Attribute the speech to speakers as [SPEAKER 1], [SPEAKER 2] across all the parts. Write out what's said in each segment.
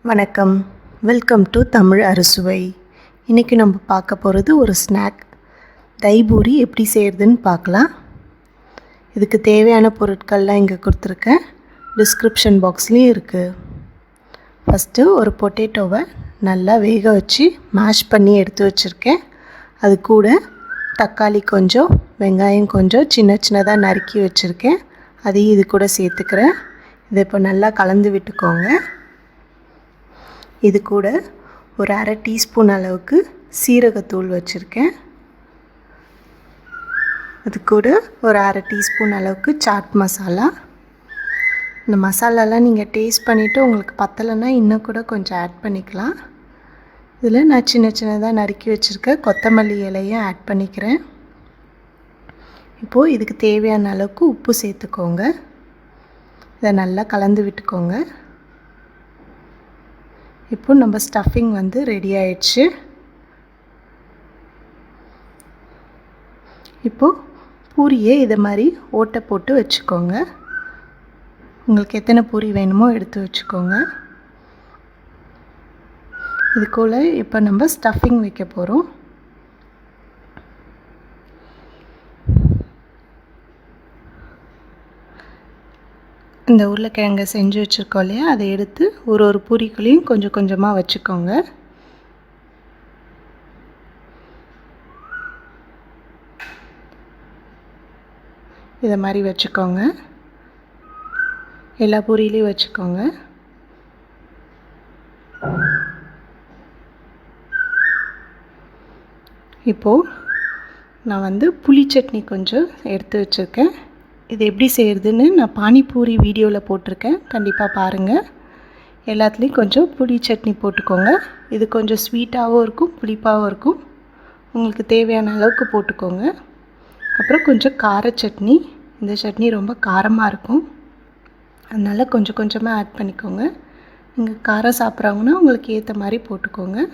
[SPEAKER 1] வணக்கம், welcome to Tamil அறுசுவை. இன்றைக்கி நம்ம பார்க்க போகிறது ஒரு ஸ்நாக். தஹி பூரி எப்படி செய்கிறதுன்னு பார்க்கலாம். இதுக்கு தேவையான பொருட்கள்லாம் இங்கே கொடுத்துருக்கேன், டிஸ்கிரிப்ஷன் பாக்ஸ்லேயும் இருக்குது. ஃபஸ்ட்டு ஒரு பொட்டேட்டோவை நல்லா வேக வச்சு மேஷ் பண்ணி எடுத்து வச்சுருக்கேன். அது கூட தக்காளி கொஞ்சம், வெங்காயம் கொஞ்சம் சின்ன சின்னதாக நறுக்கி வச்சுருக்கேன். அதையும் இது கூட சேர்த்துக்கிறேன். இதை இப்போ நல்லா கலந்து விட்டுக்கோங்க. இது கூட ஒரு அரை டீஸ்பூன் அளவுக்கு சீரகத்தூள் வச்சுருக்கேன். அது கூட ஒரு அரை டீஸ்பூன் அளவுக்கு சாட் மசாலா. இந்த மசாலாலாம் நீங்கள் டேஸ்ட் பண்ணிவிட்டு உங்களுக்கு பத்தலைன்னா இன்னும் கூட கொஞ்சம் ஆட் பண்ணிக்கலாம். இதில் நான் சின்ன சின்னதாக நறுக்கி வச்சுருக்க கொத்தமல்லி இலையும் ஆட் பண்ணிக்கிறேன். இப்போது இதுக்கு தேவையான அளவுக்கு உப்பு சேர்த்துக்கோங்க. இதை நல்லா கலந்து விட்டுக்கோங்க. இப்போ நம்ம ஸ்டஃபிங் ரெடி ஆயிடுச்சு. இப்போது பூரியை இதை மாதிரி ஓட்டை போட்டு வச்சுக்கோங்க. உங்களுக்கு எத்தனை பூரி வேணுமோ எடுத்து வச்சுக்கோங்க. இதுக்குள்ள இப்போ நம்ம ஸ்டஃபிங் வைக்க போகிறோம். இந்த உருளைக்கிழங்கை செஞ்சு வச்சுருக்கோம் இல்லையா, அதை எடுத்து ஒரு பூரிக்குள்ளேயும் கொஞ்சம் கொஞ்சமாக வச்சுக்கோங்க. இதை மாதிரி வச்சுக்கோங்க. எல்லா பூரியிலையும் வச்சுக்கோங்க. இப்போது நான் புளி சட்னி கொஞ்சம் எடுத்து வச்சுருக்கேன். இது எப்படி செய்கிறதுன்னு நான் பானிபூரி வீடியோவில் போட்டிருக்கேன், கண்டிப்பாக பாருங்கள். எல்லாத்துலேயும் கொஞ்சம் புளி சட்னி போட்டுக்கோங்க. இது கொஞ்சம் ஸ்வீட்டாகவும் இருக்கும், புளிப்பாகவும் இருக்கும். உங்களுக்கு தேவையான அளவுக்கு போட்டுக்கோங்க. அப்புறம் கொஞ்சம் கார சட்னி. இந்த சட்னி ரொம்ப காரமாக இருக்கும், அதனால் கொஞ்சம் கொஞ்சமாக ஆட் பண்ணிக்கோங்க. நீங்கள் காரம் சாப்பிட்றாங்கன்னா உங்களுக்கு ஏற்ற மாதிரி போட்டுக்கோங்க.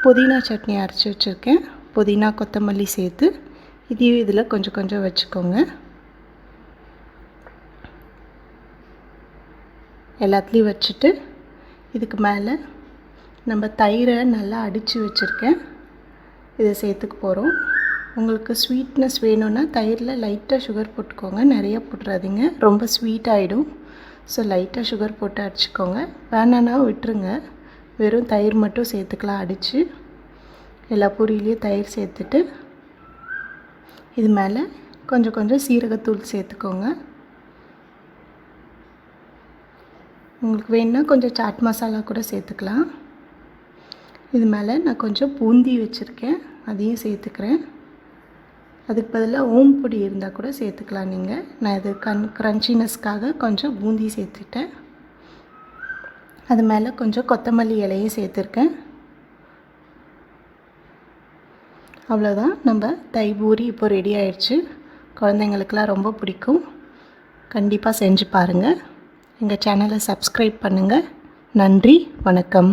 [SPEAKER 1] புதினா சட்னி அரைச்சி வச்சுருக்கேன். புதினா கொத்தமல்லி சேர்த்து இதையும் இதில் கொஞ்சம் கொஞ்சம் வச்சுக்கோங்க. எல்லாத்துலேயும் வச்சுட்டு இதுக்கு மேலே நம்ம தயிரை நல்லா அடித்து வச்சுருக்கேன், இதை சேர்த்துக்க போகிறோம். உங்களுக்கு ஸ்வீட்னஸ் வேணும்னா தயிரில் லைட்டாக சுகர் போட்டுக்கோங்க, நிறைய போட்டுறாதீங்க, ரொம்ப ஸ்வீட் ஆகிடும். ஸோ லைட்டாக சுகர் போட்டு அடிச்சுக்கோங்க. வேணான்னா விட்டுருங்க, வெறும் தயிர் மட்டும் சேர்த்துக்கலாம் அடித்து. எல்லா பூரியிலையும் தயிர் சேர்த்துட்டு இது மேலே கொஞ்சம் கொஞ்சம் சீரகத்தூள் சேர்த்துக்கோங்க. உங்களுக்கு வேணுன்னா கொஞ்சம் சாட் மசாலா கூட சேர்த்துக்கலாம். இது மேலே நான் கொஞ்சம் பூந்தி வச்சுருக்கேன், அதையும் சேர்த்துக்கிறேன். அதுக்கு பதிலாக ஓம் பொடி இருந்தால் கூட சேர்த்துக்கலாம் நீங்கள். நான் இது க்ரன்ச்சினஸ்க்காக கொஞ்சம் பூந்தி சேர்த்துட்டேன். அது மேலே கொஞ்சம் கொத்தமல்லி இலையும் சேர்த்துருக்கேன். அவ்வளோதான், நம்ம தஹி பூரி இப்போ ரெடி ஆயிடுச்சு. குழந்தைங்களுக்கெல்லாம் ரொம்ப பிடிக்கும், கண்டிப்பாக செஞ்சு பாருங்கள். எங்கள் சேனலை சப்ஸ்கிரைப் பண்ணுங்கள். நன்றி, வணக்கம்.